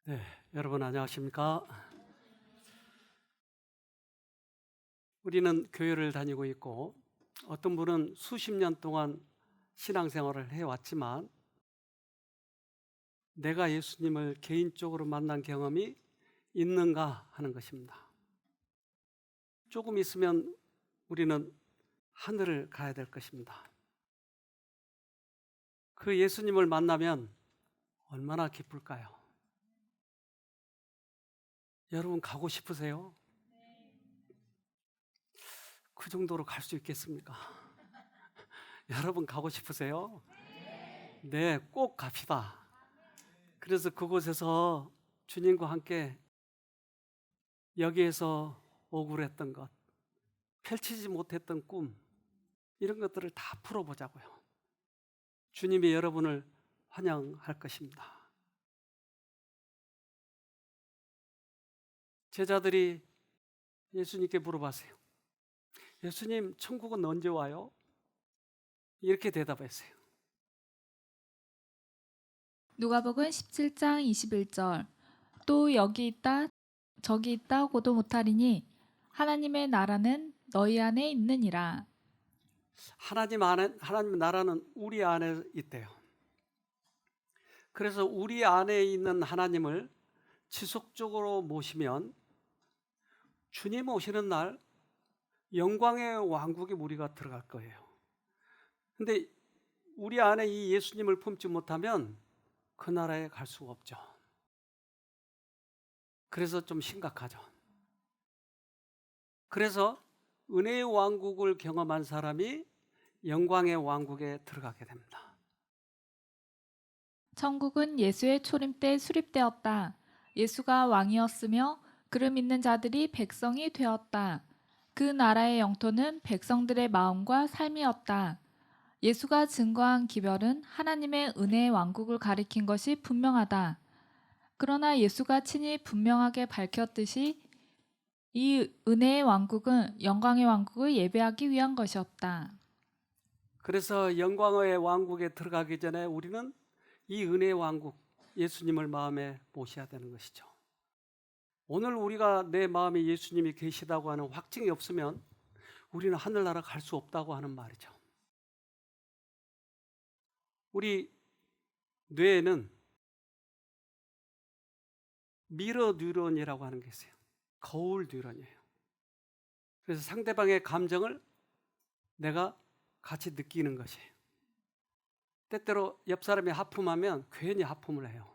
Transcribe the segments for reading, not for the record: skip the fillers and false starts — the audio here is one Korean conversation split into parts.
네, 여러분 안녕하십니까? 우리는 교회를 다니고 있고 어떤 분은 수십 년 동안 신앙생활을 해왔지만 내가 예수님을 개인적으로 만난 경험이 있는가 하는 것입니다. 조금 있으면 우리는 하늘을 가야 될 것입니다. 그 예수님을 만나면 얼마나 기쁠까요? 여러분 가고 싶으세요? 그 정도로 갈 수 있겠습니까? 여러분 가고 싶으세요? 네, 꼭 갑시다. 그래서 그곳에서 주님과 함께 여기에서 억울했던 것, 펼치지 못했던 꿈, 이런 것들을 다 풀어보자고요. 주님이 여러분을 환영할 것입니다. 제자들이 예수님께 물어봤어요. 예수님, 천국은 언제 와요? 이렇게 대답했어요. 누가복음 17장 21절. 또 여기 있다 저기 있다고도 못하리니 하나님의 나라는 너희 안에 있느니라. 하나님 나라는 우리 안에 있대요. 그래서 우리 안에 있는 하나님을 지속적으로 모시면 주님 오시는 날 영광의 왕국에 우리가 들어갈 거예요. 근데 우리 안에 이 예수님을 품지 못하면 그 나라에 갈 수가 없죠. 그래서 좀 심각하죠. 그래서 은혜의 왕국을 경험한 사람이 영광의 왕국에 들어가게 됩니다. 천국은 예수의 초림 때 수립되었다. 예수가 왕이었으며 그를 믿는 자들이 백성이 되었다. 그 나라의 영토는 백성들의 마음과 삶이었다. 예수가 증거한 기별은 하나님의 은혜의 왕국을 가리킨 것이 분명하다. 그러나 예수가 친히 분명하게 밝혔듯이 이 은혜의 왕국은 영광의 왕국을 예배하기 위한 것이었다. 그래서 영광의 왕국에 들어가기 전에 우리는 이 은혜의 왕국, 예수님을 마음에 모셔야 되는 것이죠. 오늘 우리가 내 마음에 예수님이 계시다고 하는 확증이 없으면 우리는 하늘나라 갈 수 없다고 하는 말이죠. 우리 뇌에는 미러 뉴런이라고 하는 게 있어요. 거울 뉴런이에요. 그래서 상대방의 감정을 내가 같이 느끼는 것이에요. 때때로 옆 사람이 하품하면 괜히 하품을 해요.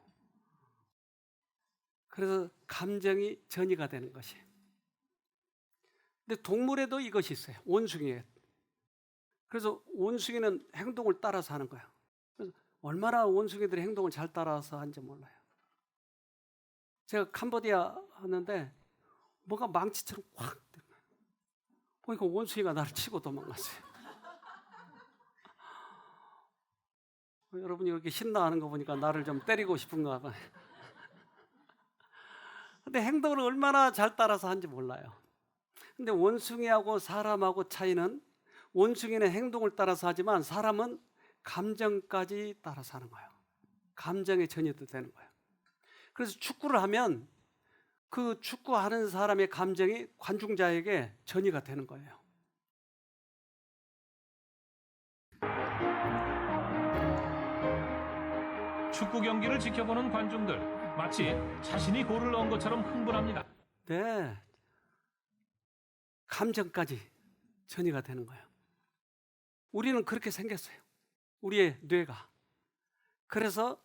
그래서 감정이 전이가 되는 것이에요. 근데 동물에도 이것이 있어요. 원숭이에. 그래서 원숭이는 행동을 따라서 하는 거예요. 그래서 얼마나 원숭이들이 행동을 잘 따라서 하는지 몰라요. 제가 캄보디아 하는데 뭐가 망치처럼 확 보니까 원숭이가 나를 치고 도망갔어요. 여러분이 이렇게 신나하는 거 보니까 나를 좀 때리고 싶은가 봐요. 근데 행동을 얼마나 잘 따라서 하는지 몰라요. 근데 원숭이하고 사람하고 차이는 원숭이는 행동을 따라서 하지만 사람은 감정까지 따라서 하는 거예요. 감정에 전이도 되는 거예요. 그래서 축구를 하면 그 축구하는 사람의 감정이 관중자에게 전이가 되는 거예요. 축구 경기를 지켜보는 관중들 마치 자신이 골을 넣은 것처럼 흥분합니다. 네, 감정까지 전이가 되는 거예요. 우리는 그렇게 생겼어요. 우리의 뇌가. 그래서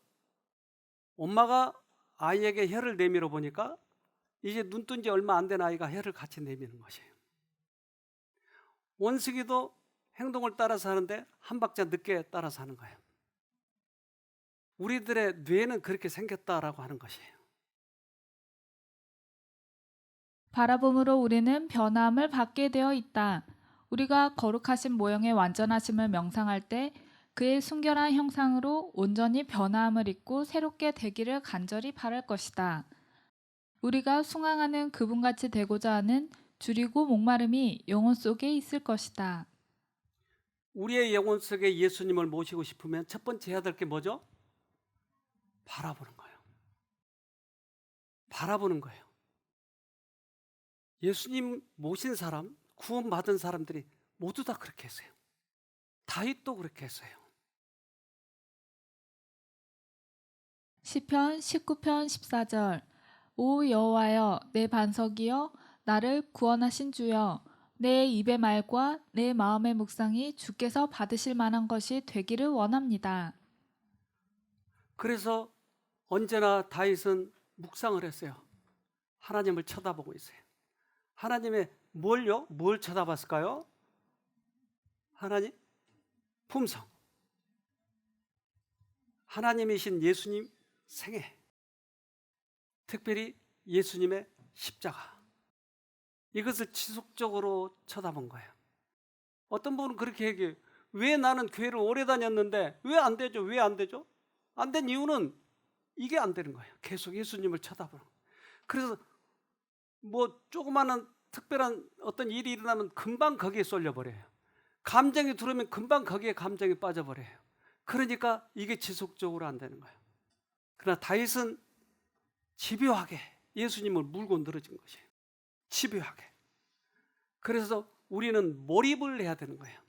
엄마가 아이에게 혀를 내밀어 보니까 이제 눈 뜬 지 얼마 안 된 아이가 혀를 같이 내미는 것이에요. 원숭이도 행동을 따라서 하는데 한 박자 늦게 따라서 하는 거예요. 우리들의 뇌는 그렇게 생겼다라고 하는 것이에요. 바라봄으로 우리는 변함을 받게 되어 있다. 우리가 거룩하신 모형의 완전하심을 명상할 때 그의 순결한 형상으로 온전히 변화함을 입고 새롭게 되기를 간절히 바랄 것이다. 우리가 숭앙하는 그분같이 되고자 하는 줄이고 목마름이 영혼 속에 있을 것이다. 우리의 영혼 속에 예수님을 모시고 싶으면 첫 번째 해야 될 게 뭐죠? 바라보는 거예요. 바라보는 거예요. 예수님 모신 사람, 구원받은 사람들이 모두 다 그렇게 했어요. 다윗도 그렇게 했어요. 시편 19편 14절. 오 여호와여 내 반석이여 나를 구원하신 주여 내 입의 말과 내 마음의 묵상이 주께서 받으실 만한 것이 되기를 원합니다. 그래서 언제나 다윗은 묵상을 했어요. 하나님을 쳐다보고 있어요. 하나님의 뭘요? 뭘 쳐다봤을까요? 하나님 품성. 하나님이신 예수님 생애. 특별히 예수님의 십자가. 이것을 지속적으로 쳐다본 거예요. 어떤 분은 그렇게 얘기해요. 왜 나는 교회를 오래 다녔는데 왜 안 되죠? 왜 안 되죠? 안 된 이유는 이게 안 되는 거예요. 계속 예수님을 쳐다보는 거예요. 그래서 뭐 조그마한 특별한 어떤 일이 일어나면 금방 거기에 쏠려버려요. 감정이 들어오면 금방 거기에 감정이 빠져버려요. 그러니까 이게 지속적으로 안 되는 거예요. 그러나 다윗은 집요하게 예수님을 물고 늘어진 것이에요. 집요하게. 그래서 우리는 몰입을 해야 되는 거예요.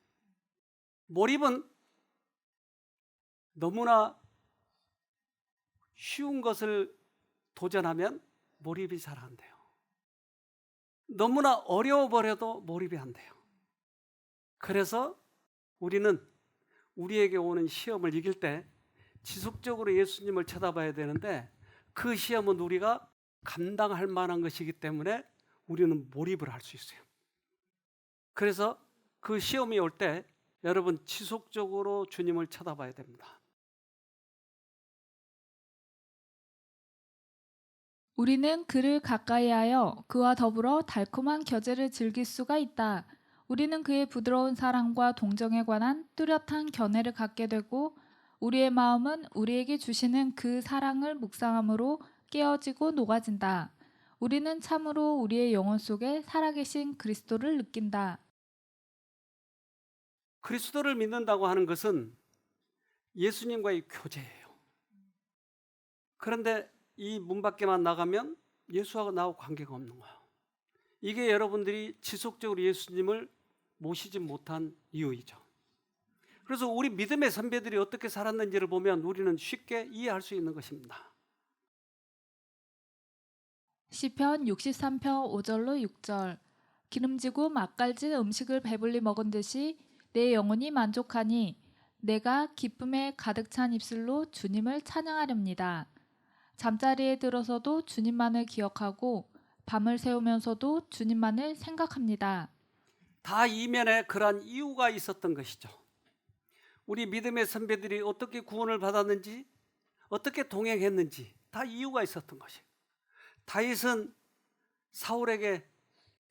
몰입은 너무나 쉬운 것을 도전하면 몰입이 잘 안 돼요. 너무나 어려워버려도 몰입이 안 돼요. 그래서 우리는 우리에게 오는 시험을 이길 때 지속적으로 예수님을 쳐다봐야 되는데 그 시험은 우리가 감당할 만한 것이기 때문에 우리는 몰입을 할 수 있어요. 그래서 그 시험이 올 때 여러분 지속적으로 주님을 쳐다봐야 됩니다. 우리는 그를 가까이하여 그와 더불어 달콤한 겨제를 즐길 수가 있다. 우리는 그의 부드러운 사랑과 동정에 관한 뚜렷한 견해를 갖게 되고 우리의 마음은 우리에게 주시는 그 사랑을 묵상함으로 깨어지고 녹아진다. 우리는 참으로 우리의 영혼 속에 살아계신 그리스도를 느낀다. 그리스도를 믿는다고 하는 것은 예수님과의 교제예요. 그런데 이 문 밖에만 나가면 예수하고 나하고 관계가 없는 거예요. 이게 여러분들이 지속적으로 예수님을 모시지 못한 이유이죠. 그래서 우리 믿음의 선배들이 어떻게 살았는지를 보면 우리는 쉽게 이해할 수 있는 것입니다. 시편 63편 5절로 6절. 기름지고 맛깔진 음식을 배불리 먹은 듯이 내 영혼이 만족하니 내가 기쁨에 가득 찬 입술로 주님을 찬양하렵니다. 잠자리에 들어서도 주님만을 기억하고 밤을 새우면서도 주님만을 생각합니다. 다 이면에 그러한 이유가 있었던 것이죠. 우리 믿음의 선배들이 어떻게 구원을 받았는지, 어떻게 동행했는지 다 이유가 있었던 것이에요. 다윗은 사울에게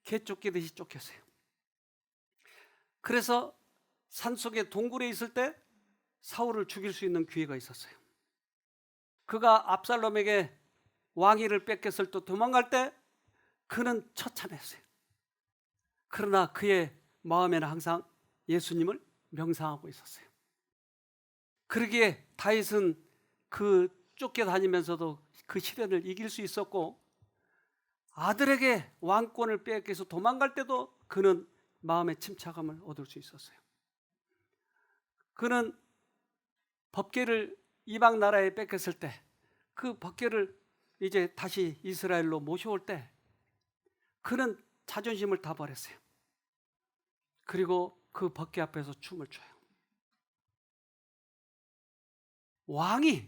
개 쫓기듯이 쫓겼어요. 그래서 산속에 동굴에 있을 때 사울을 죽일 수 있는 기회가 있었어요. 그가 압살롬에게 왕위를 뺏겼을 때 도망갈 때 그는 처참했어요. 그러나 그의 마음에는 항상 예수님을 명상하고 있었어요. 그러기에 다윗은 그 쫓겨다니면서도 그 시련을 이길 수 있었고 아들에게 왕권을 빼앗겨서 도망갈 때도 그는 마음의 침착함을 얻을 수 있었어요. 그는 법궤를 이방 나라에 뺏겼을 때 그 법궤를 이제 다시 이스라엘로 모셔올 때 그는 자존심을 다 버렸어요. 그리고 그 법궤 앞에서 춤을 춰요. 왕이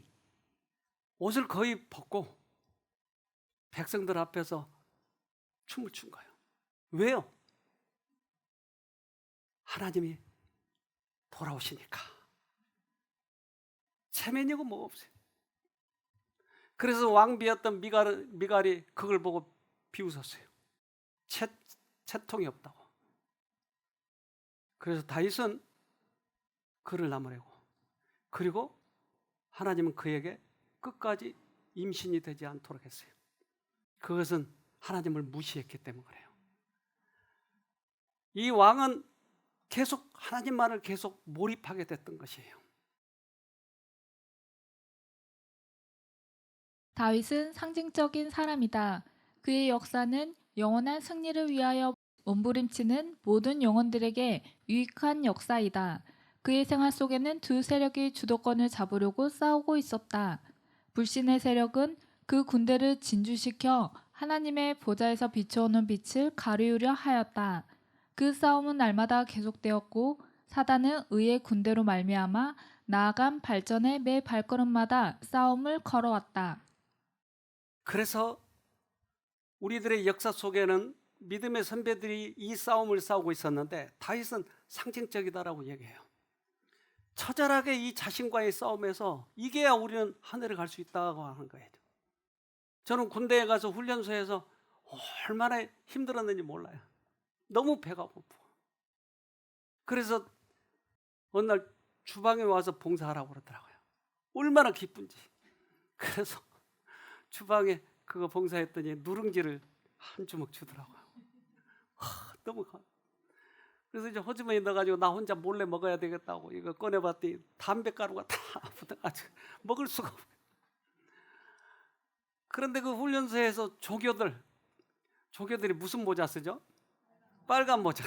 옷을 거의 벗고 백성들 앞에서 춤을 춘 거예요. 왜요? 하나님이 돌아오시니까. 체면이고 뭐 없어요. 그래서 왕비였던 미갈이 그걸 보고 비웃었어요. 채통이 없다고. 그래서 다윗은 그를 나무래고 그리고 하나님은 그에게 끝까지 임신이 되지 않도록 했어요. 그것은 하나님을 무시했기 때문에 그래요. 이 왕은 계속 하나님만을 계속 몰입하게 됐던 것이에요. 다윗은 상징적인 사람이다. 그의 역사는 영원한 승리를 위하여 몸부림치는 모든 영혼들에게 유익한 역사이다. 그의 생활 속에는 두 세력이 주도권을 잡으려고 싸우고 있었다. 불신의 세력은 그 군대를 진주시켜 하나님의 보좌에서 비춰오는 빛을 가리우려 하였다. 그 싸움은 날마다 계속되었고 사단은 의의 군대로 말미암아 나아간 발전의 매 발걸음마다 싸움을 걸어왔다. 그래서 우리들의 역사 속에는 믿음의 선배들이 이 싸움을 싸우고 있었는데 다윗은 상징적이다라고 얘기해요. 처절하게 이 자신과의 싸움에서 이겨야 우리는 하늘에 갈 수 있다고 하는 거예요. 저는 군대에 가서 훈련소에서 얼마나 힘들었는지 몰라요. 너무 배가 고프고. 그래서 어느 날 주방에 와서 봉사하라고 그러더라고요. 얼마나 기쁜지. 그래서 주방에 그거 봉사했더니 누룽지를 한 주먹 주더라고요. 너무 그래서 이제 호주머니 넣어가지고 나 혼자 몰래 먹어야 되겠다고 이거 꺼내봤더니 담배가루가 다 붙어가지고 먹을 수가 없어요. 그런데 그 훈련소에서 조교들이 무슨 모자 쓰죠? 빨간 모자.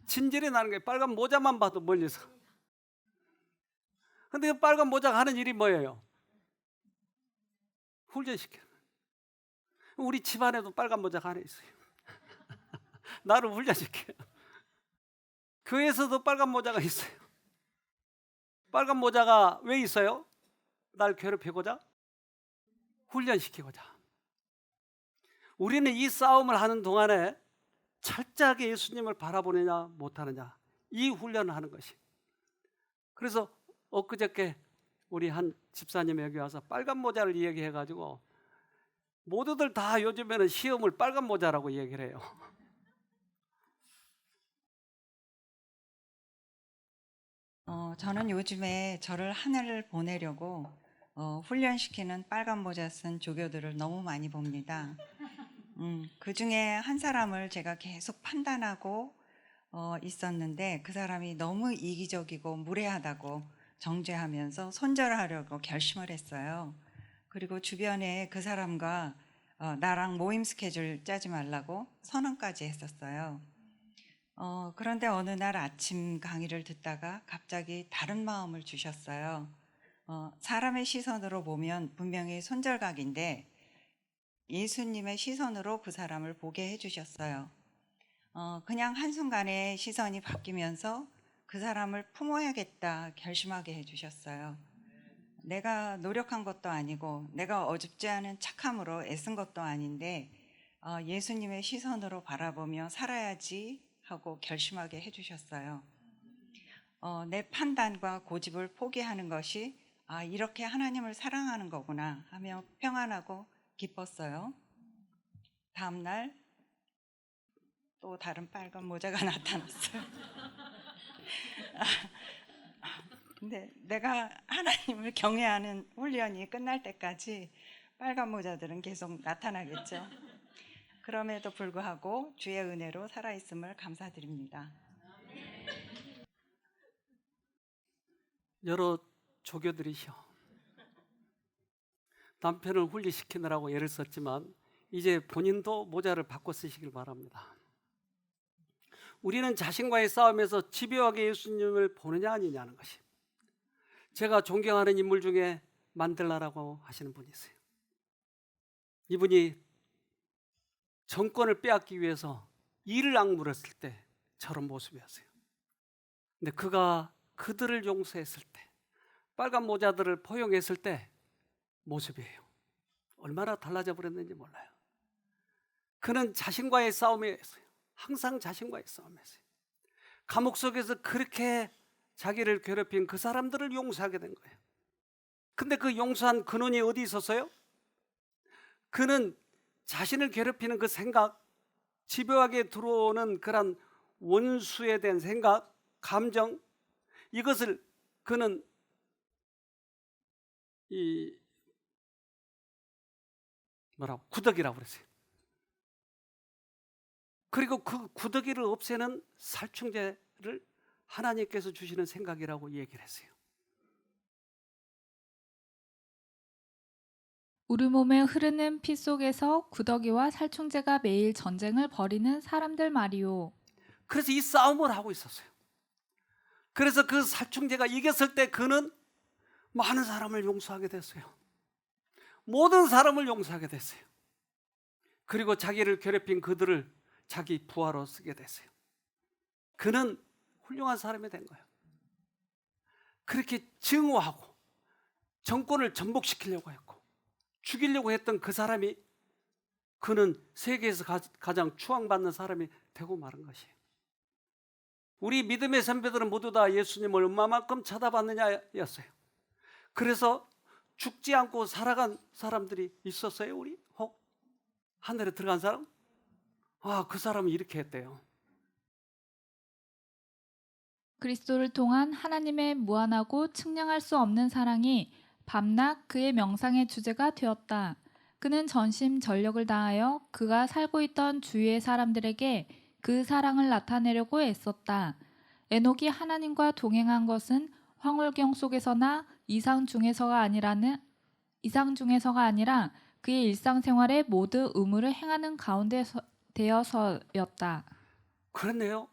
진절이 나는 거예요. 빨간 모자만 봐도 멀리서. 근데 그 빨간 모자가 하는 일이 뭐예요? 훈련시켜요. 우리 집안에도 빨간 모자가 하나 있어요. 나를 훈련시켜요. 교회에서도 빨간 모자가 있어요. 빨간 모자가 왜 있어요? 날 괴롭히고자? 훈련시키고자. 우리는 이 싸움을 하는 동안에 철저하게 예수님을 바라보느냐 못하느냐 이 훈련을 하는 것이. 그래서 엊그저께 우리 한 집사님이 여기 와서 빨간 모자를 얘기해가지고 모두들 다 요즘에는 시험을 빨간 모자라고 얘기를 해요. 저는 요즘에 저를 하늘을 보내려고 훈련시키는 빨간 모자 쓴 조교들을 너무 많이 봅니다. 그 중에 한 사람을 제가 계속 판단하고 있었는데 그 사람이 너무 이기적이고 무례하다고 정죄하면서 손절하려고 결심을 했어요. 그리고 주변에 그 사람과 나랑 모임 스케줄 짜지 말라고 선언까지 했었어요. 그런데 어느 날 아침 강의를 듣다가 갑자기 다른 마음을 주셨어요. 사람의 시선으로 보면 분명히 손절각인데 예수님의 시선으로 그 사람을 보게 해주셨어요. 그냥 한순간에 시선이 바뀌면서 그 사람을 품어야겠다 결심하게 해주셨어요. 내가 노력한 것도 아니고 내가 어줍지 않은 착함으로 애쓴 것도 아닌데 예수님의 시선으로 바라보며 살아야지 하고 결심하게 해주셨어요. 내 판단과 고집을 포기하는 것이 이렇게 하나님을 사랑하는 거구나 하며 평안하고 기뻤어요. 다음날 또 다른 빨간 모자가 나타났어요. 근데 내가 하나님을 경외하는 훈련이 끝날 때까지 빨간 모자들은 계속 나타나겠죠. 그럼에도 불구하고 주의 은혜로 살아있음을 감사드립니다. 여러 조교들이시여 남편을 훈련시키느라고 애를 썼지만 이제 본인도 모자를 바꿔 쓰시길 바랍니다. 우리는 자신과의 싸움에서 집요하게 예수님을 보느냐 아니냐는 것이. 제가 존경하는 인물 중에 만델라라고 하시는 분이 있어요. 이분이 정권을 빼앗기 위해서 이를 악물었을 때 저런 모습이었어요. 근데 그가 그들을 용서했을 때, 빨간 모자들을 포용했을 때 모습이에요. 얼마나 달라져 버렸는지 몰라요. 그는 자신과의 싸움이었어요. 항상 자신과의 싸움이었어요. 감옥 속에서 그렇게 자기를 괴롭힌 그 사람들을 용서하게 된 거예요. 근데 그 용서한 근원이 어디 있었어요? 그는 자신을 괴롭히는 그 생각, 집요하게 들어오는 그런 원수에 대한 생각, 감정, 이것을 그는 구더기라고 그랬어요. 그리고 그 구더기를 없애는 살충제를 하나님께서 주시는 생각이라고 얘기를 했어요. 우리 몸에 흐르는 피 속에서 구더기와 살충제가 매일 전쟁을 벌이는 사람들 말이오. 그래서 이 싸움을 하고 있었어요. 그래서 그 살충제가 이겼을 때 그는 많은 사람을 용서하게 됐어요. 모든 사람을 용서하게 됐어요. 그리고 자기를 괴롭힌 그들을 자기 부하로 쓰게 됐어요. 그는 훌륭한 사람이 된 거예요. 그렇게 증오하고 정권을 전복시키려고 했고 죽이려고 했던 그 사람이 그는 세계에서 가장 추앙받는 사람이 되고 마른 것이에요. 우리 믿음의 선배들은 모두 다 예수님을 얼마만큼 쳐다봤느냐였어요. 그래서 죽지 않고 살아간 사람들이 있었어요. 우리 혹 하늘에 들어간 사람? 그 사람은 이렇게 했대요. 그리스도를 통한 하나님의 무한하고 측량할 수 없는 사랑이 밤낮 그의 명상의 주제가 되었다. 그는 전심전력을 다하여 그가 살고 있던 주위의 사람들에게 그 사랑을 나타내려고 애썼다. 에녹이 하나님과 동행한 것은 황홀경 속에서나 이상 중에서가 아니라 그의 일상생활의 모든 의무를 행하는 가운데 되어서였다. 그렇네요.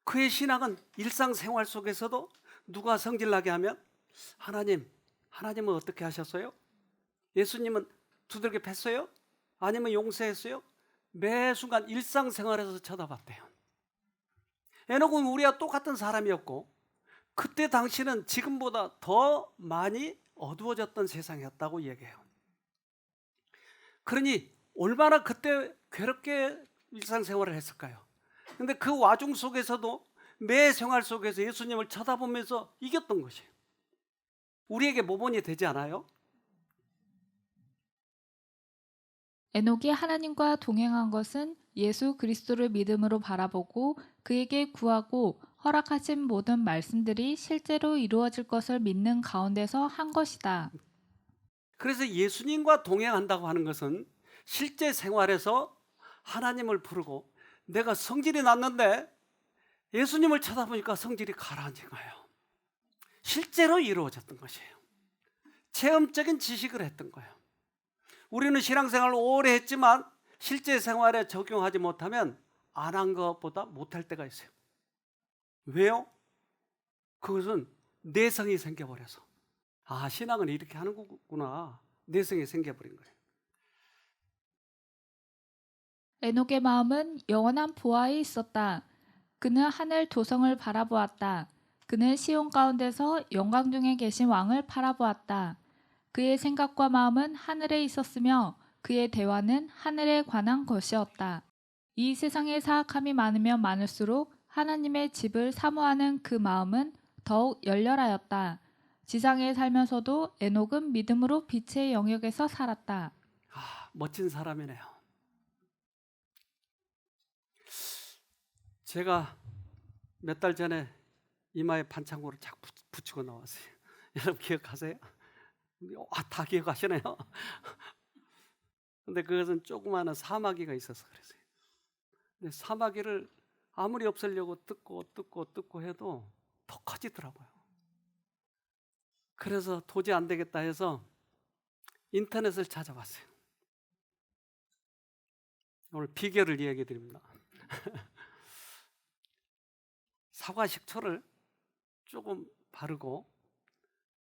그의 신앙은 일상생활 속에서도 누가 성질나게 하면 하나님은 어떻게 하셨어요? 예수님은 두들겨 팼어요? 아니면 용서했어요? 매 순간 일상생활에서 쳐다봤대요. 에녹은 우리와 똑같은 사람이었고 그때 당시는 지금보다 더 많이 어두워졌던 세상이었다고 얘기해요. 그러니 얼마나 그때 괴롭게 일상생활을 했을까요? 근데 그 와중 속에서도 매 생활 속에서 예수님을 쳐다보면서 이겼던 것이에요. 우리에게 모범이 되지 않아요? 에녹이 하나님과 동행한 것은 예수 그리스도를 믿음으로 바라보고 그에게 구하고 허락하신 모든 말씀들이 실제로 이루어질 것을 믿는 가운데서 한 것이다. 그래서 예수님과 동행한다고 하는 것은 실제 생활에서 하나님을 부르고 내가 성질이 났는데 예수님을 쳐다보니까 성질이 가라앉은 거예요. 실제로 이루어졌던 것이에요. 체험적인 지식을 했던 거예요. 우리는 신앙생활을 오래 했지만 실제 생활에 적용하지 못하면 안 한 것보다 못할 때가 있어요. 왜요? 그것은 내성이 생겨버려서 신앙은 이렇게 하는 거구나. 내성이 생겨버린 거예요. 에녹의 마음은 영원한 보아에 있었다. 그는 하늘 도성을 바라보았다. 그는 시온 가운데서 영광 중에 계신 왕을 바라보았다. 그의 생각과 마음은 하늘에 있었으며 그의 대화는 하늘에 관한 것이었다. 이 세상의 사악함이 많으면 많을수록 하나님의 집을 사모하는 그 마음은 더욱 열렬하였다. 지상에 살면서도 에녹은 믿음으로 빛의 영역에서 살았다. 멋진 사람이네요. 제가 몇 달 전에 이마에 반창고를 자꾸 붙이고 나왔어요. 여러분 기억하세요? 다 기억하시네요. 근데 그것은 조그마한 사마귀가 있어서 그랬어요. 근데 사마귀를 아무리 없애려고 뜯고 해도 더 커지더라고요. 그래서 도저히 안 되겠다 해서 인터넷을 찾아봤어요. 오늘 비결을 이야기해 드립니다. 사과 식초를 조금 바르고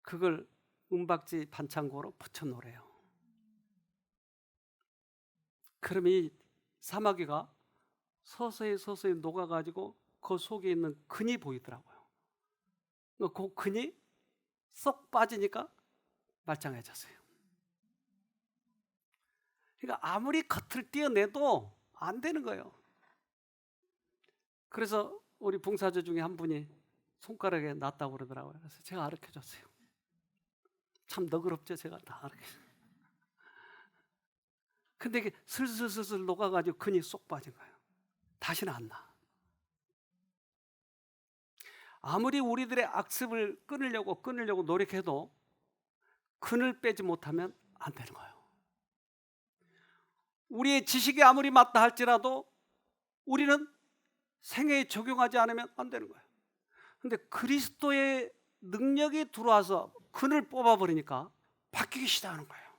그걸 은박지 반창고로 붙여 놓으래요. 그럼 이 사마귀가 서서히 녹아가지고 그 속에 있는 근이 보이더라고요. 그 근이 쏙 빠지니까 말짱해졌어요. 그러니까 아무리 겉을 떼어내도 안 되는 거예요. 그래서 우리 봉사자 중에 한 분이 손가락에 놨다고 그러더라고요. 그래서 제가 가르쳐줬어요. 참 너그럽죠. 제가 다 가르쳐줬어요. 근데 이게 슬슬 녹아가지고 근이 쏙 빠진 거예요. 다시는 안 나. 아무리 우리들의 악습을 끊으려고 노력해도 근을 빼지 못하면 안 되는 거예요. 우리의 지식이 아무리 맞다 할지라도 우리는 생애에 적용하지 않으면 안 되는 거예요. 근데 그리스도의 능력이 들어와서 근을 뽑아버리니까 바뀌기 시작하는 거예요.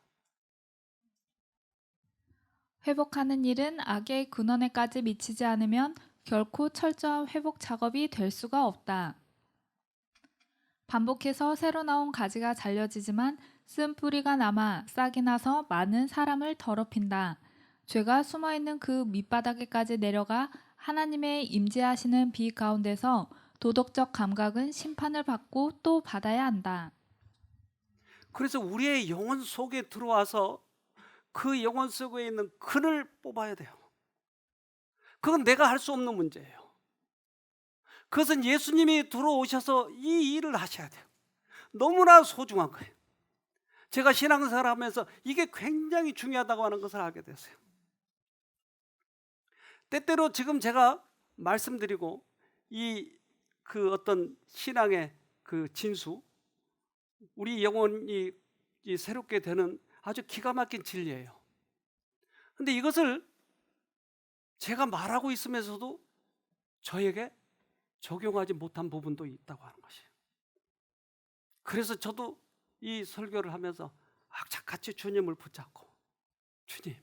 회복하는 일은 악의 근원에까지 미치지 않으면 결코 철저한 회복 작업이 될 수가 없다. 반복해서 새로 나온 가지가 잘려지지만 쓴 뿌리가 남아 싹이 나서 많은 사람을 더럽힌다. 죄가 숨어있는 그 밑바닥에까지 내려가 하나님의 임재하시는 빛 가운데서 도덕적 감각은 심판을 받고 또 받아야 한다. 그래서 우리의 영혼 속에 들어와서 그 영혼 속에 있는 근을 뽑아야 돼요. 그건 내가 할 수 없는 문제예요. 그것은 예수님이 들어오셔서 이 일을 하셔야 돼요. 너무나 소중한 거예요. 제가 신앙생활 하면서 이게 굉장히 중요하다고 하는 것을 알게 됐어요. 때때로 지금 제가 말씀드리고 그 어떤 신앙의 그 진수, 우리 영혼이 새롭게 되는 아주 기가 막힌 진리예요. 근데 이것을 제가 말하고 있으면서도 저에게 적용하지 못한 부분도 있다고 하는 것이에요. 그래서 저도 이 설교를 하면서 악착같이 주님을 붙잡고, 주님,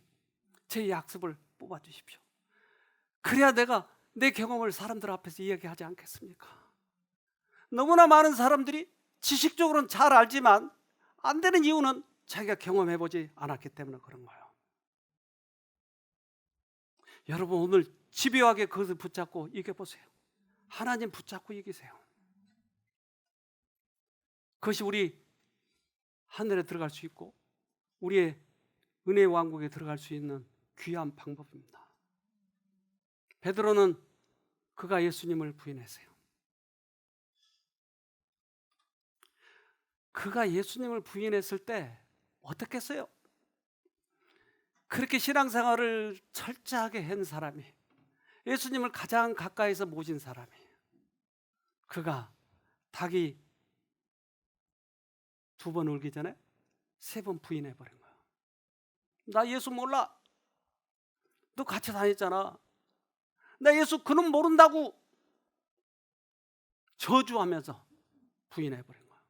제 약습을 뽑아주십시오. 그래야 내가 내 경험을 사람들 앞에서 이야기하지 않겠습니까? 너무나 많은 사람들이 지식적으로는 잘 알지만 안 되는 이유는 자기가 경험해보지 않았기 때문에 그런 거예요. 여러분, 오늘 집요하게 그것을 붙잡고 이겨보세요. 하나님 붙잡고 이기세요. 그것이 우리 하늘에 들어갈 수 있고 우리의 은혜의 왕국에 들어갈 수 있는 귀한 방법입니다. 베드로는 그가 예수님을 부인했어요. 그가 예수님을 부인했을 때 어떻게 했어요? 그렇게 신앙생활을 철저하게 한 사람이, 예수님을 가장 가까이서 모신 사람이, 그가 닭이 2번 울기 전에 3번 부인해버린 거야. 나 예수 몰라. 너 같이 다녔잖아. 나 예수 그는 모른다고 저주하면서 부인해버린 거야.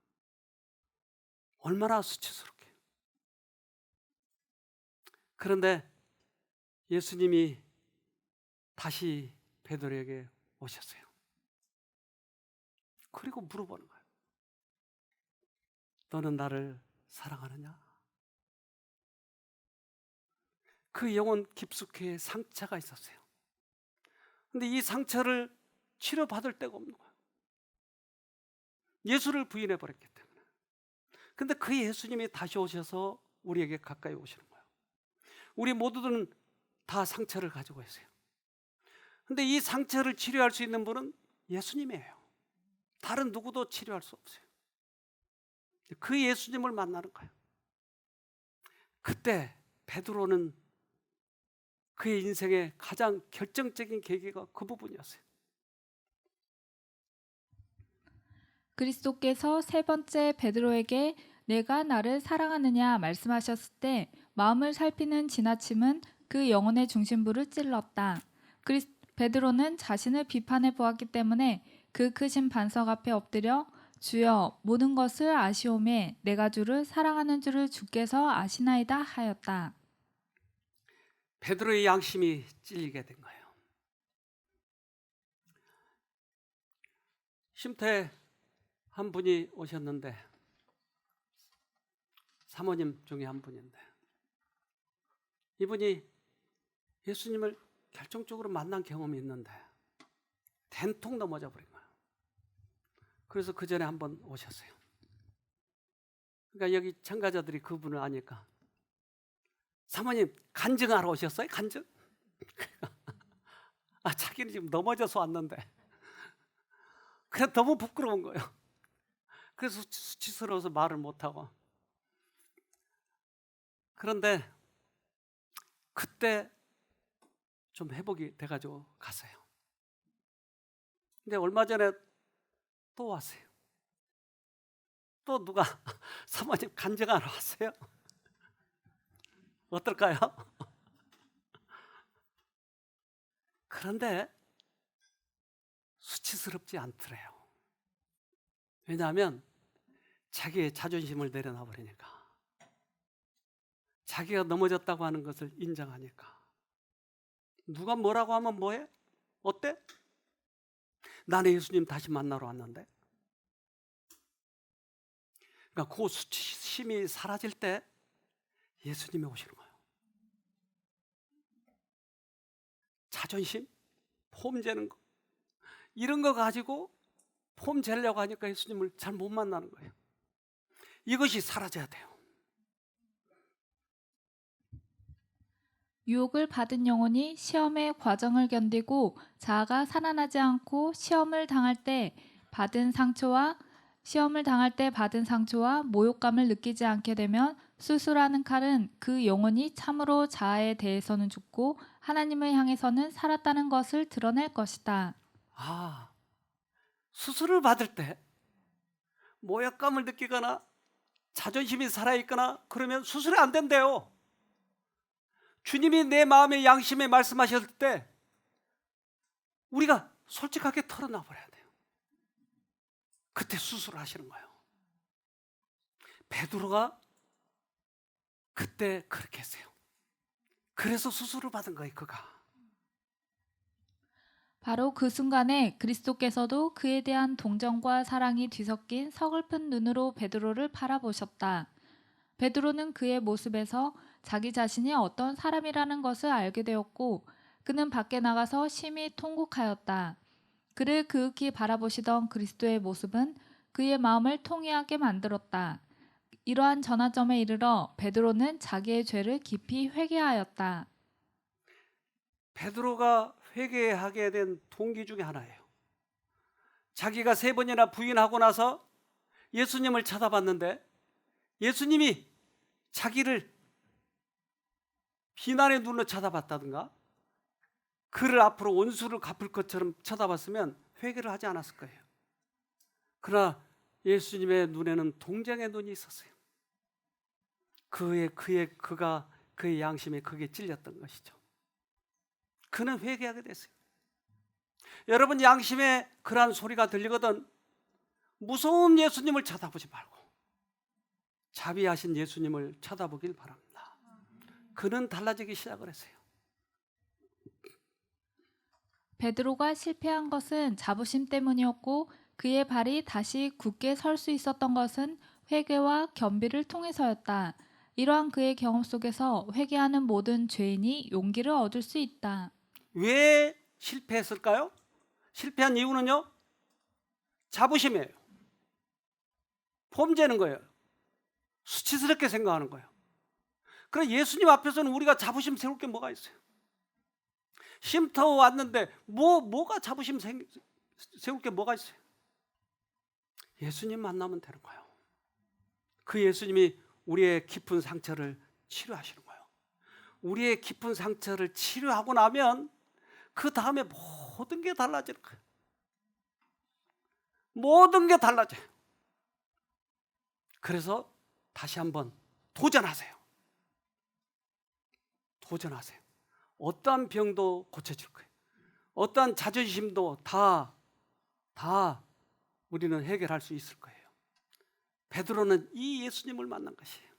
얼마나 수치스럽게. 그런데 예수님이 다시 베드로에게 오셨어요. 그리고 물어보는 거예요. 너는 나를 사랑하느냐? 그 영혼 깊숙이 상처가 있었어요. 근데 이 상처를 치료받을 데가 없는 거예요. 예수를 부인해 버렸기 때문에. 근데 그 예수님이 다시 오셔서 우리에게 가까이 오시는 거예요. 우리 모두들은 다 상처를 가지고 있어요. 근데 이 상처를 치료할 수 있는 분은 예수님이에요. 다른 누구도 치료할 수 없어요. 그 예수님을 만나는 거예요. 그때 베드로는 그의 인생의 가장 결정적인 계기가 그 부분이었어요. 그리스도께서 3번째 베드로에게 내가 나를 사랑하느냐 말씀하셨을 때 마음을 살피는 지나침은 그 영혼의 중심부를 찔렀다. 베드로는 자신을 비판해 보았기 때문에 그 크신 반석 앞에 엎드려 주여 모든 것을 아시오매 내가 주를 사랑하는 줄을 주께서 아시나이다 하였다. 베드로의 양심이 찔리게 된 거예요. 쉼터에 한 분이 오셨는데, 사모님 중에 한 분인데, 이분이 예수님을 결정적으로 만난 경험이 있는데 된통 넘어져 버린 거예요. 그래서 그 전에 한번 오셨어요. 그러니까 여기 참가자들이 그분을 아니까, 사모님 간증하러 오셨어요? 간증? 자기는 지금 넘어져서 왔는데 그냥 너무 부끄러운 거예요. 그래서 수치스러워서 말을 못하고. 그런데 그때 좀 회복이 돼가지고 갔어요. 근데 얼마 전에 또 왔어요. 또 누가 사모님 간증하러 왔어요? 어떨까요? 그런데 수치스럽지 않더래요. 왜냐하면 자기의 자존심을 내려놔 버리니까, 자기가 넘어졌다고 하는 것을 인정하니까. 누가 뭐라고 하면 뭐해? 어때? 나는 예수님 다시 만나러 왔는데. 그러니까 그 수치심이 사라질 때 예수님이 오시는 거예요. 자존심, 폼 재는 거, 이런 거 가지고 폼 재려고 하니까 예수님을 잘 못 만나는 거예요. 이것이 사라져야 돼요. 유혹을 받은 영혼이 시험의 과정을 견디고 자아가 살아나지 않고 시험을 당할 때 받은 상처와 모욕감을 느끼지 않게 되면 수술하는 칼은 그 영혼이 참으로 자아에 대해서는 죽고 하나님을 향해서는 살았다는 것을 드러낼 것이다. 수술을 받을 때 모욕감을 느끼거나 자존심이 살아있거나 그러면 수술이 안 된대요. 주님이 내 마음의 양심에 말씀하셨을 때 우리가 솔직하게 털어놔 버려야 돼요. 그때 수술을 하시는 거예요. 베드로가 그때 그렇게 했어요. 그래서 수술을 받은 거예요, 그가. 바로 그 순간에 그리스도께서도 그에 대한 동정과 사랑이 뒤섞인 서글픈 눈으로 베드로를 바라보셨다. 베드로는 그의 모습에서 자기 자신이 어떤 사람이라는 것을 알게 되었고 그는 밖에 나가서 심히 통곡하였다. 그를 그윽히 바라보시던 그리스도의 모습은 그의 마음을 통회하게 만들었다. 이러한 전환점에 이르러 베드로는 자기의 죄를 깊이 회개하였다. 베드로가 회개하게 된 동기 중에 하나예요. 자기가 3번이나 부인하고 나서 예수님을 쳐다봤는데 예수님이 자기를 비난의 눈으로 쳐다봤다든가 그를 앞으로 원수를 갚을 것처럼 쳐다봤으면 회개를 하지 않았을 거예요. 그러나 예수님의 눈에는 동정의 눈이 있었어요. 그의 양심에 그게 찔렸던 것이죠. 그는 회개하게 됐어요. 여러분 양심에 그러한 소리가 들리거든 무서운 예수님을 쳐다보지 말고 자비하신 예수님을 쳐다보길 바랍니다. 그는 달라지기 시작을 했어요. 베드로가 실패한 것은 자부심 때문이었고 그의 발이 다시 굳게 설 수 있었던 것은 회개와 겸비를 통해서였다. 이러한 그의 경험 속에서 회개하는 모든 죄인이 용기를 얻을 수 있다. 왜 실패했을까요? 실패한 이유는요? 자부심이에요. 폼재는 거예요. 수치스럽게 생각하는 거예요. 그럼 예수님 앞에서는 우리가 자부심 세울 게 뭐가 있어요? 쉼터 왔는데 뭐가 자부심 세울 게 뭐가 있어요? 예수님 만나면 되는 거예요. 그 예수님이 우리의 깊은 상처를 치료하시는 거예요. 우리의 깊은 상처를 치료하고 나면 그 다음에 모든 게 달라지는 거예요. 모든 게 달라져요. 그래서 다시 한번 도전하세요. 도전하세요. 어떠한 병도 고쳐질 거예요. 어떠한 자존심도 다 우리는 해결할 수 있을 거예요. 베드로는 이 예수님을 만난 것이에요.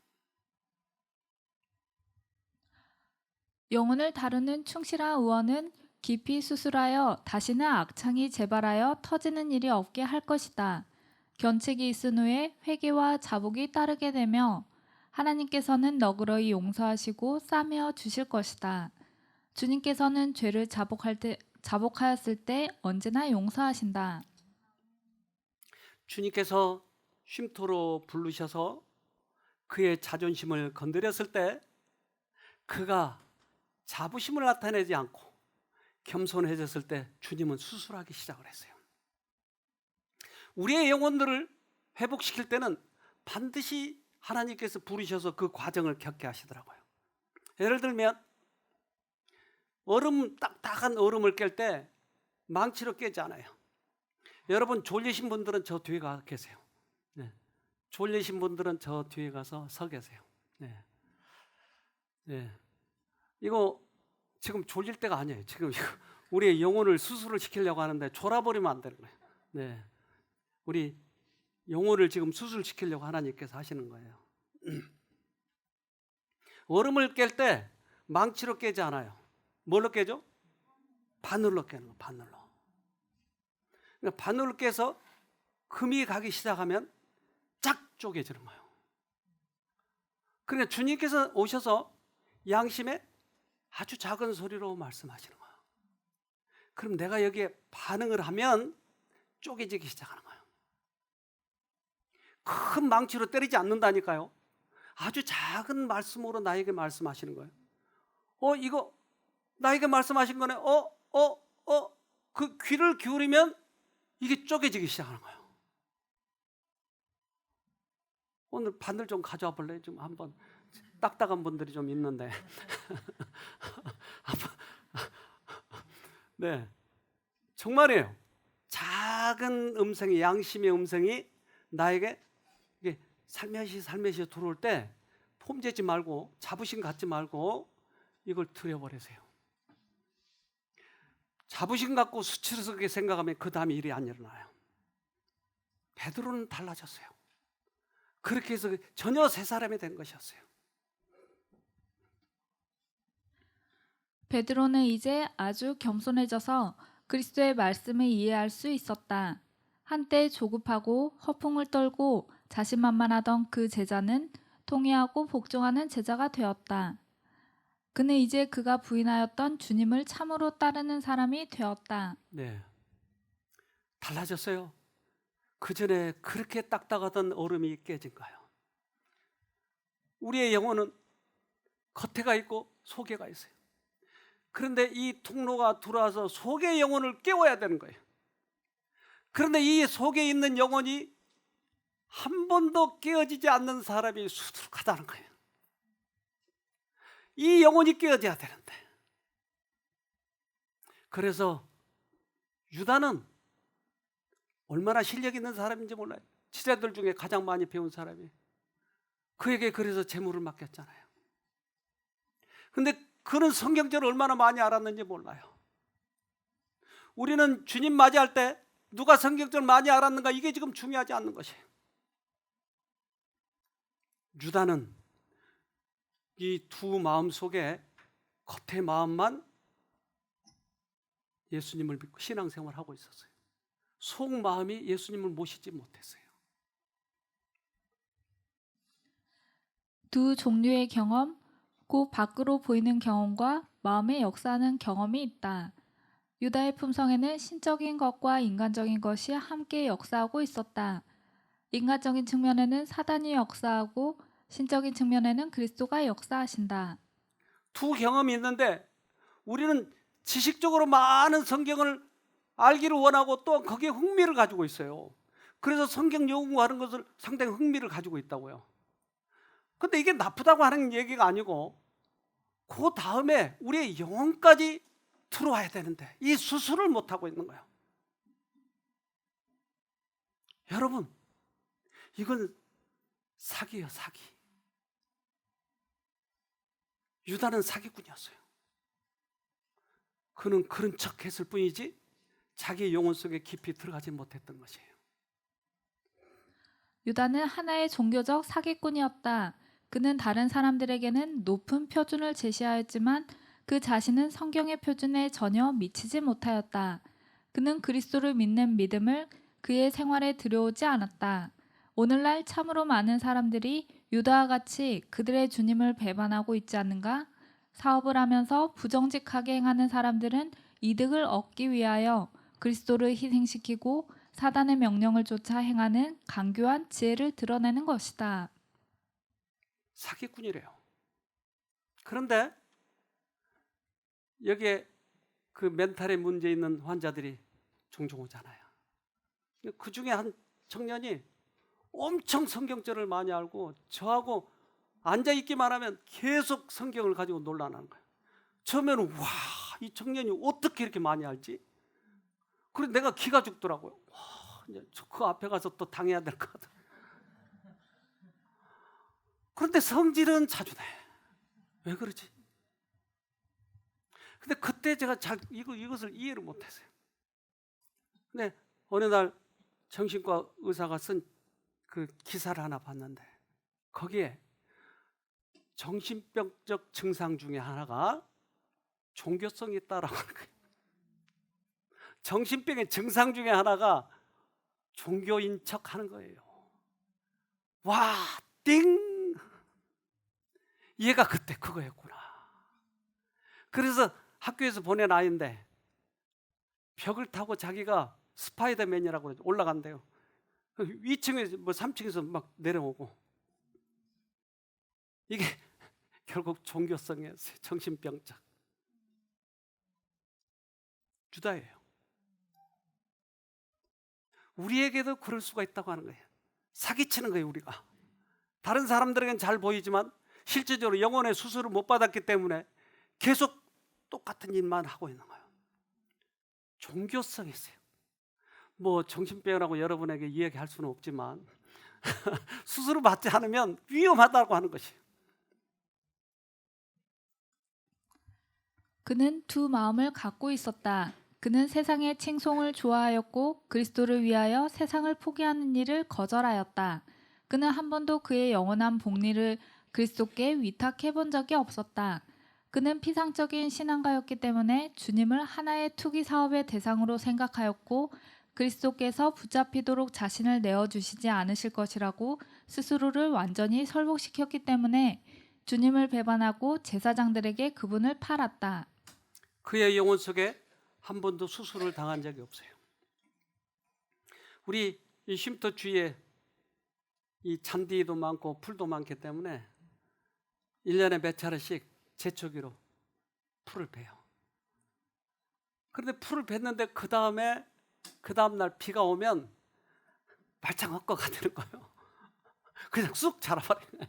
영혼을 다루는 충실한 의원은 깊이 수술하여 다시는 악창이 재발하여 터지는 일이 없게 할 것이다. 견책이 있은 후에 회개와 자복이 따르게 되며 하나님께서는 너그러이 용서하시고 싸매어 주실 것이다. 주님께서는 죄를 자복하였을 때 언제나 용서하신다. 주님께서 쉼터로 부르셔서 그의 자존심을 건드렸을 때 그가 자부심을 나타내지 않고 겸손해졌을 때 주님은 수술하기 시작을 했어요. 우리의 영혼들을 회복시킬 때는 반드시 하나님께서 부르셔서 그 과정을 겪게 하시더라고요. 예를 들면 딱딱한 얼음을 깰 때 망치로 깨지 않아요. 여러분 졸리신 분들은 저 뒤에 가 계세요. 네. 졸리신 분들은 저 뒤에 가서 서 계세요. 네. 네. 이거 지금 졸릴 때가 아니에요. 지금 우리의 영혼을 수술을 시키려고 하는데 졸아버리면 안 되는 거예요. 네. 우리 영혼을 지금 수술시키려고 하나님께서 하시는 거예요. 얼음을 깰 때 망치로 깨지 않아요. 뭘로 깨죠? 바늘로 깨는 거, 바늘로. 그러니까 바늘로 깨서 금이 가기 시작하면 쫙 쪼개지는 거예요. 그러니까 주님께서 오셔서 양심에 아주 작은 소리로 말씀하시는 거예요. 그럼 내가 여기에 반응을 하면 쪼개지기 시작하는 거예요. 큰 망치로 때리지 않는다니까요. 아주 작은 말씀으로 나에게 말씀하시는 거예요. 이거 나에게 말씀하신 거네. 그 귀를 기울이면 이게 쪼개지기 시작하는 거예요. 오늘 바늘 좀 가져와 볼래요? 좀 한번. 딱딱한 분들이 좀 있는데. 네, 정말이에요. 작은 음성이, 양심의 음성이 나에게 이게 살며시 들어올 때 폼재지 말고, 자부심 갖지 말고 이걸 들여버리세요. 자부심 갖고 수치스럽게 생각하면 그 다음에 일이 안 일어나요. 베드로는 달라졌어요. 그렇게 해서 전혀 새 사람이 된 것이었어요. 베드로는 이제 아주 겸손해져서 그리스도의 말씀을 이해할 수 있었다. 한때 조급하고 허풍을 떨고 자신만만하던 그 제자는 통회하고 복종하는 제자가 되었다. 그는 이제 그가 부인하였던 주님을 참으로 따르는 사람이 되었다. 네, 달라졌어요. 그 전에 그렇게 딱딱하던 얼음이 깨진 거예요. 우리의 영혼은 겉에가 있고 속에가 있어요. 그런데 이 통로가 들어와서 속의 영혼을 깨워야 되는 거예요. 그런데 이 속에 있는 영혼이 한 번도 깨어지지 않는 사람이 수두룩하다는 거예요. 이 영혼이 깨어져야 되는데. 그래서 유다는 얼마나 실력 있는 사람인지 몰라요. 지자들 중에 가장 많이 배운 사람이. 그에게 그래서 재물을 맡겼잖아요. 근데 그는 성경절을 얼마나 많이 알았는지 몰라요. 우리는 주님 맞이할 때 누가 성경절 많이 알았는가, 이게 지금 중요하지 않는 것이에요. 유다는 이 두 마음 속에 겉의 마음만 예수님을 믿고 신앙생활을 하고 있었어요. 속 마음이 예수님을 모시지 못했어요. 두 종류의 경험, 곧 밖으로 보이는 경험과 마음에 역사하는 경험이 있다. 유다의 품성에는 신적인 것과 인간적인 것이 함께 역사하고 있었다. 인간적인 측면에는 사단이 역사하고 신적인 측면에는 그리스도가 역사하신다. 두 경험이 있는데 우리는 지식적으로 많은 성경을 알기를 원하고 또 거기에 흥미를 가지고 있어요. 그래서 성경 연구하는 것을 상당히 흥미를 가지고 있다고요. 근데 이게 나쁘다고 하는 얘기가 아니고 그 다음에 우리의 영혼까지 들어와야 되는데 이 수술을 못하고 있는 거예요. 여러분, 이건 사기예요, 사기. 유다는 사기꾼이었어요. 그는 그런 척 했을 뿐이지 자기의 영혼 속에 깊이 들어가지 못했던 것이에요. 유다는 하나의 종교적 사기꾼이었다. 그는 다른 사람들에게는 높은 표준을 제시하였지만 그 자신은 성경의 표준에 전혀 미치지 못하였다. 그는 그리스도를 믿는 믿음을 그의 생활에 들여오지 않았다. 오늘날 참으로 많은 사람들이 유다와 같이 그들의 주님을 배반하고 있지 않는가? 사업을 하면서 부정직하게 행하는 사람들은 이득을 얻기 위하여 그리스도를 희생시키고 사단의 명령을 쫓아 행하는 간교한 지혜를 드러내는 것이다. 사기꾼이래요. 그런데 여기에 그 멘탈에 문제 있는 환자들이 종종 오잖아요. 그 중에 한 청년이 엄청 성경절을 많이 알고 저하고 앉아있기만 하면 계속 성경을 가지고 논란하는 거예요. 처음에는 와, 이 청년이 어떻게 이렇게 많이 알지? 그래서 내가 기가 죽더라고요. 와, 이제 그 앞에 가서 또 당해야 될 것 같아. 그런데 성질은 자주 내. 왜 그러지? 근데 그때 제가 잘 이것을 이해를 못했어요. 근데 어느 날 정신과 의사가 쓴 그 기사를 하나 봤는데 거기에 정신병적 증상 중에 하나가 종교성이 있다라고 하는 거예요. 정신병의 증상 중에 하나가 종교인 척 하는 거예요. 와, 띵! 얘가 그때 그거였구나. 그래서 학교에서 보낸 아이인데 벽을 타고 자기가 스파이더맨이라고 올라간대요. 위층에서 뭐 3층에서 막 내려오고. 이게 결국 종교성이었어요. 정신병자. 유다예요. 우리에게도 그럴 수가 있다고 하는 거예요. 사기치는 거예요, 우리가. 다른 사람들에게는 잘 보이지만 실제적으로 영혼의 수술을 못 받았기 때문에 계속 똑같은 일만 하고 있는 거예요. 종교성이 있어요. 뭐 정신병이라고 여러분에게 이야기할 수는 없지만 수술을 받지 않으면 위험하다고 하는 것이에요. 그는 두 마음을 갖고 있었다. 그는 세상의 칭송을 좋아하였고 그리스도를 위하여 세상을 포기하는 일을 거절하였다. 그는 한 번도 그의 영원한 복리를 그리스도께 위탁해 본 적이 없었다. 그는 피상적인 신앙가였기 때문에 주님을 하나의 투기 사업의 대상으로 생각하였고 그리스도께서 붙잡히도록 자신을 내어주시지 않으실 것이라고 스스로를 완전히 설복시켰기 때문에 주님을 배반하고 제사장들에게 그분을 팔았다. 그의 영혼 속에 한 번도 수술을 당한 적이 없어요. 우리 이 쉼터 주위에 이 잔디도 많고 풀도 많기 때문에 1년에 몇 차례씩 제초기로 풀을 베요. 그런데 풀을 뱄는데 그 다음 날 비가 오면 말짱 헛거가 되는 거예요. 그냥 쑥 자라버려요.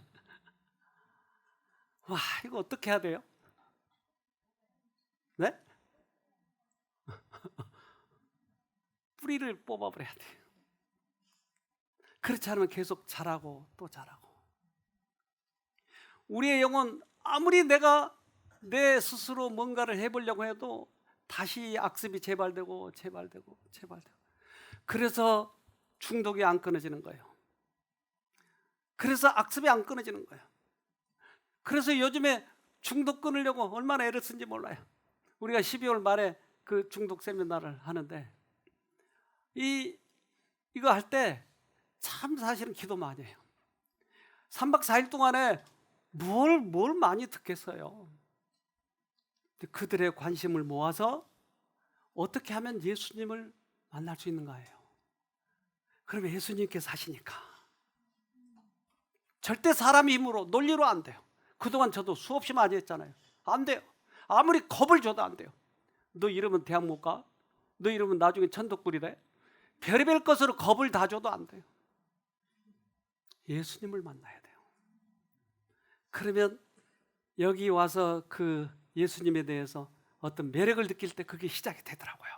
와, 이거 어떻게 해야 돼요? 네? 뿌리를 뽑아버려야 돼요. 그렇지 않으면 계속 자라고 또 자라고. 우리의 영혼 아무리 내가 내 스스로 뭔가를 해보려고 해도 다시 악습이 재발되고. 그래서 중독이 안 끊어지는 거예요. 그래서 악습이 안 끊어지는 거예요. 그래서 요즘에 중독 끊으려고 얼마나 애를 쓴지 몰라요. 우리가 12월 말에 그 중독 세미나를 하는데 이거 할 때 참 사실은 기도 많이 해요. 3박 4일 동안에 뭘 많이 듣겠어요. 그들의 관심을 모아서 어떻게 하면 예수님을 만날 수 있는가예요. 그러면 예수님께서 하시니까 절대 사람의 힘으로 논리로 안 돼요. 그동안 저도 수없이 많이 했잖아요. 안 돼요. 아무리 겁을 줘도 안 돼요. 너 이러면 대학 못 가? 너 이러면 나중에 천덕불이 돼? 별의별 것으로 겁을 다 줘도 안 돼요. 예수님을 만나야 돼요. 그러면 여기 와서 그 예수님에 대해서 어떤 매력을 느낄 때 그게 시작이 되더라고요.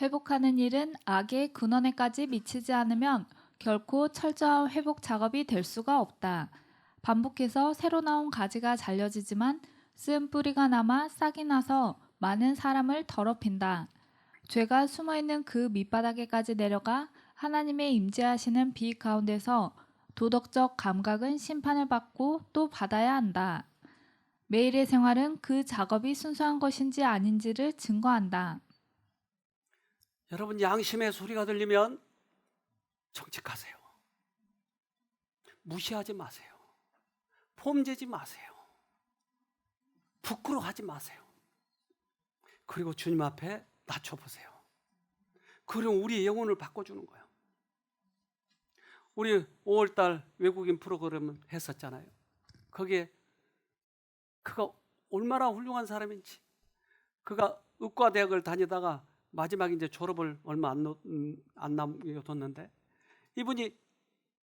회복하는 일은 악의 근원에까지 미치지 않으면 결코 철저한 회복 작업이 될 수가 없다. 반복해서 새로 나온 가지가 잘려지지만 쓴 뿌리가 남아 싹이 나서 많은 사람을 더럽힌다. 죄가 숨어있는 그 밑바닥에까지 내려가 하나님의 임재하시는 빛 가운데서 도덕적 감각은 심판을 받고 또 받아야 한다. 매일의 생활은 그 작업이 순수한 것인지 아닌지를 증거한다. 여러분, 양심의 소리가 들리면 정직하세요. 무시하지 마세요. 폼재지 마세요. 부끄러워하지 마세요. 그리고 주님 앞에 낮춰보세요. 그럼 우리의 영혼을 바꿔주는 거예요. 우리 5월달 외국인 프로그램을 했었잖아요. 거기에 그가 얼마나 훌륭한 사람인지, 그가 의과대학을 다니다가 마지막에 이제 졸업을 얼마 안 남겨뒀는데 이분이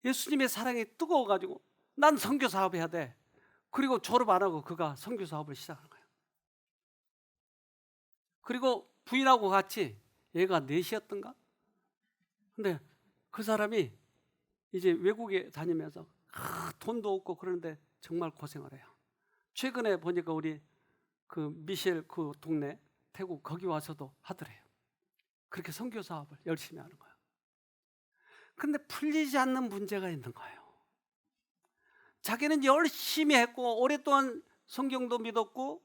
예수님의 사랑이 뜨거워가지고 난 선교 사업해야 돼. 그리고 졸업 안 하고 그가 선교 사업을 시작한 거예요. 그리고 부인하고 같이 얘가 넷이었던가? 근데 그 사람이 이제 외국에 다니면서 돈도 없고 그러는데 정말 고생을 해요. 최근에 보니까 우리 그 미셸 그 동네 태국 거기 와서도 하더래요. 그렇게 선교 사업을 열심히 하는 거예요. 근데 풀리지 않는 문제가 있는 거예요. 자기는 열심히 했고 오랫동안 성경도 믿었고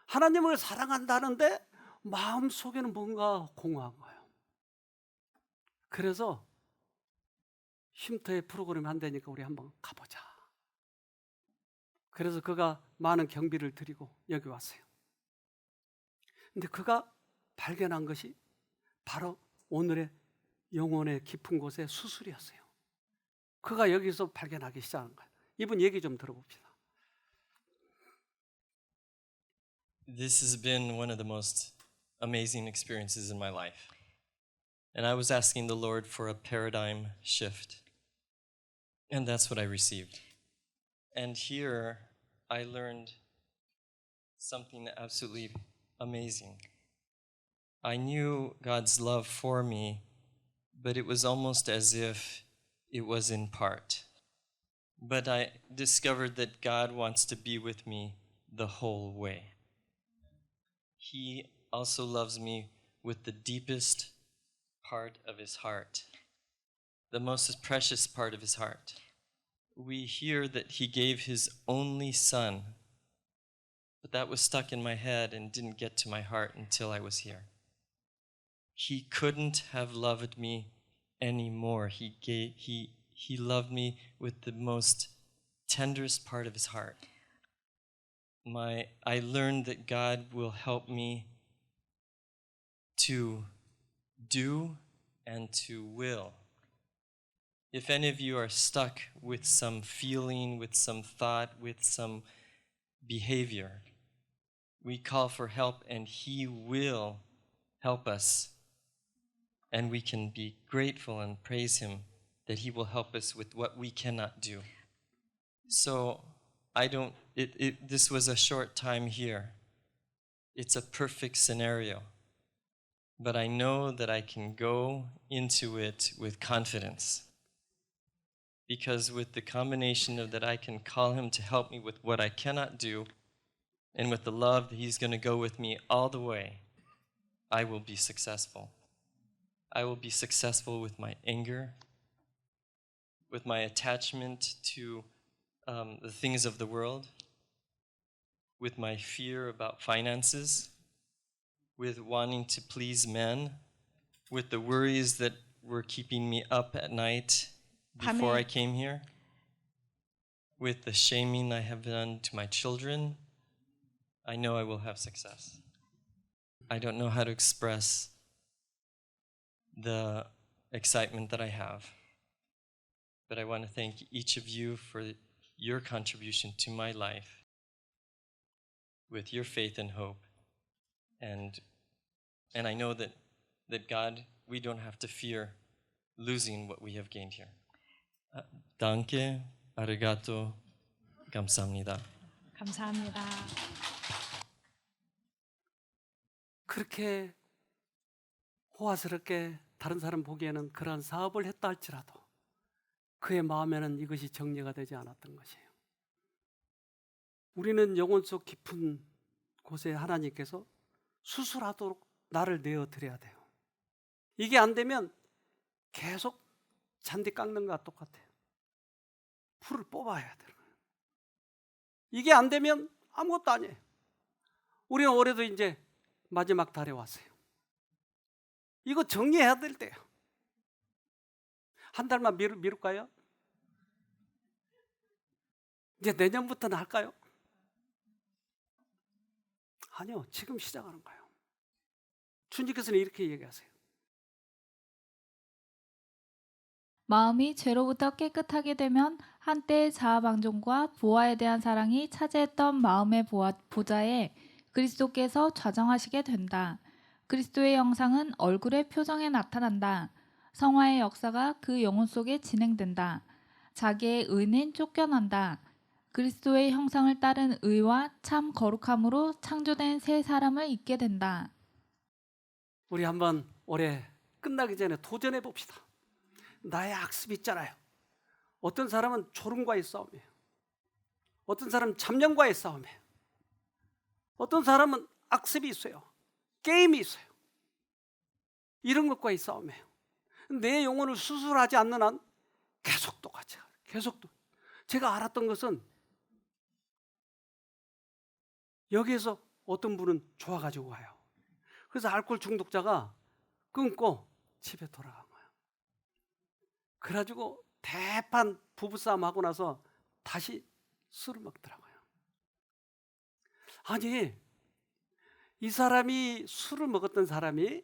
하나님을 사랑한다는데 마음속에는 뭔가 공허한 거예요. 그래서 쉼터의 프로그램 한다니까 우리 한번 가보자. 그래서 그가 많은 경비를 들이고 여기 왔어요. 근데 그가 발견한 것이 바로 오늘의 영혼의 깊은 곳의 수술이었어요. 그가 여기서 발견하기 시작한 거예요. 이분 얘기 좀 들어봅시다. This has been one of the most amazing experiences in my life. And I was asking the Lord for a paradigm shift. And that's what I received. And here I learned something absolutely amazing. I knew God's love for me, but it was almost as if it was in part. But I discovered that God wants to be with me the whole way. He also loves me with the deepest part of his heart, the most precious part of his heart. We hear that he gave his only son, but that was stuck in my head and didn't get to my heart until I was here. He couldn't have loved me anymore. He loved me with the most tenderest part of his heart. I learned that God will help me to do and to will. If any of you are stuck with some feeling, with some thought, with some behavior, we call for help and he will help us. And we can be grateful and praise him that he will help us with what we cannot do. So this was a short time here. It's a perfect scenario. But I know that I can go into it with confidence. Because with the combination of that I can call him to help me with what I cannot do, and with the love that he's going to go with me all the way, I will be successful. I will be successful with my anger, with my attachment to the things of the world, with my fear about finances, with wanting to please men, with the worries that were keeping me up at night before I came here, with the shaming I have done to my children. I know I will have success. I don't know how to express the excitement that I have, but I want to thank each of you for your contribution to my life with your faith and hope. And I know that God, we don't have to fear losing what we have gained here. Danke, arigato, 감사합니다. 감사합니다. 그렇게 호화스럽게 다른 사람 보기에는 그러한 사업을 했다 할지라도 그의 마음에는 이것이 정리가 되지 않았던 것이에요. 우리는 영혼 속 깊은 곳에 하나님께서 수술하도록 나를 내어드려야 돼요. 이게 안 되면 계속 잔디 깎는 것과 똑같아요. 풀을 뽑아야 돼요. 이게 안 되면 아무것도 아니에요. 우리는 올해도 이제 마지막 달에 왔어요. 이거 정리해야 될 때요. 한 달만 미룰까요? 이제 내년부터는 할까요? 아니요, 지금 시작하는 거예요. 주님께서는 이렇게 얘기하세요. 마음이 죄로부터 깨끗하게 되면 한때의 자아방종과 보화에 대한 사랑이 차지했던 마음의 보좌에 그리스도께서 좌정하시게 된다. 그리스도의 형상은 얼굴의 표정에 나타난다. 성화의 역사가 그 영혼 속에 진행된다. 자기의 의는 쫓겨난다. 그리스도의 형상을 따른 의와 참 거룩함으로 창조된 새 사람을 잊게 된다. 우리 한번 올해 끝나기 전에 도전해 봅시다. 나의 악습이 있잖아요. 어떤 사람은 졸음과의 싸움이에요. 어떤 사람은 잡념과의 싸움이에요. 어떤 사람은 악습이 있어요. 게임이 있어요. 이런 것과의 싸움이에요. 내 영혼을 수술하지 않는 한 계속 똑같이 계속 제가 알았던 것은 여기에서 어떤 분은 좋아가지고 가요. 그래서 알코올 중독자가 끊고 집에 돌아간 거예요. 그래가지고 대판 부부싸움 하고 나서 다시 술을 먹더라고요. 아니, 이 사람이 술을 먹었던 사람이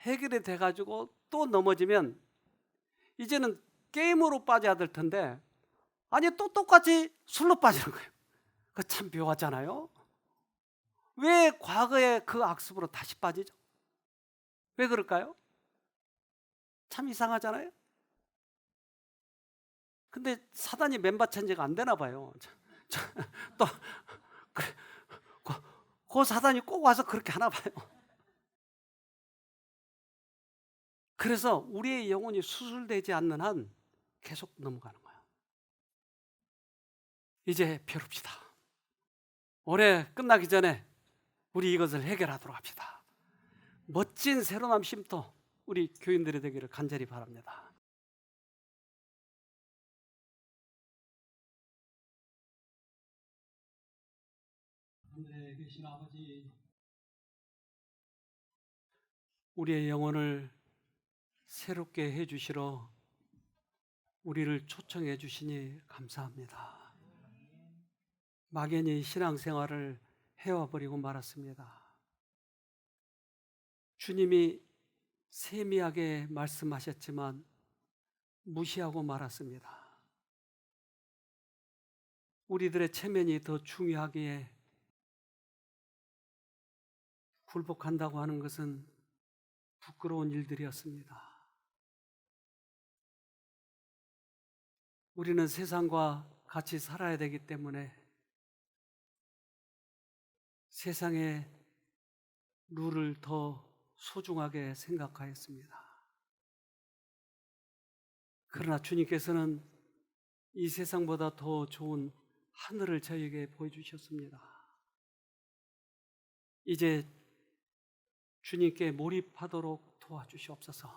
해결이 돼가지고 또 넘어지면 이제는 게임으로 빠져야 될 텐데, 아니 또 똑같이 술로 빠지는 거예요. 그 참 묘하잖아요. 왜 과거의 그 악습으로 다시 빠지죠? 왜 그럴까요? 참 이상하잖아요. 근데 사단이 맨바천지가 안 되나 봐요. 또 그 사단이 꼭 와서 그렇게 하나 봐요. 그래서 우리의 영혼이 수술되지 않는 한 계속 넘어가는 거예요. 이제 벼릅시다. 올해 끝나기 전에 우리 이것을 해결하도록 합시다. 멋진 새로운 쉼터 우리 교인들이 되기를 간절히 바랍니다. 하늘에 계신 아버지, 우리의 영혼을 새롭게 해주시러 우리를 초청해 주시니 감사합니다. 막연히 신앙생활을 해와버리고 말았습니다. 주님이 세미하게 말씀하셨지만 무시하고 말았습니다. 우리들의 체면이 더 중요하기에 굴복한다고 하는 것은 부끄러운 일들이었습니다. 우리는 세상과 같이 살아야 되기 때문에 세상의 룰을 더 소중하게 생각하였습니다. 그러나 주님께서는 이 세상보다 더 좋은 하늘을 저에게 보여주셨습니다. 이제 주님께 몰입하도록 도와주시옵소서.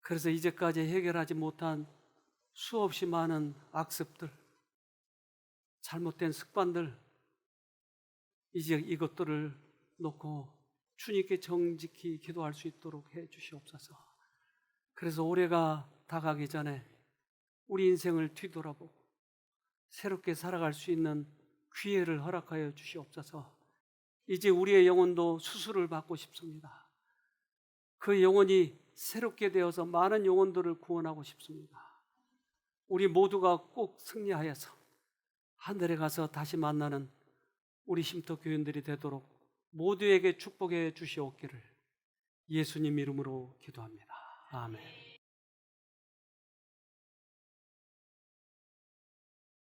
그래서 이제까지 해결하지 못한 수없이 많은 악습들, 잘못된 습관들, 이제 이것들을 놓고 주님께 정직히 기도할 수 있도록 해 주시옵소서. 그래서 올해가 다가기 전에 우리 인생을 뒤돌아보고 새롭게 살아갈 수 있는 기회를 허락하여 주시옵소서. 이제 우리의 영혼도 수술을 받고 싶습니다. 그 영혼이 새롭게 되어서 많은 영혼들을 구원하고 싶습니다. 우리 모두가 꼭 승리하여서 하늘에 가서 다시 만나는 우리 쉼터 교인들이 되도록 모두에게 축복해 주시옵기를 예수님 이름으로 기도합니다. 아멘.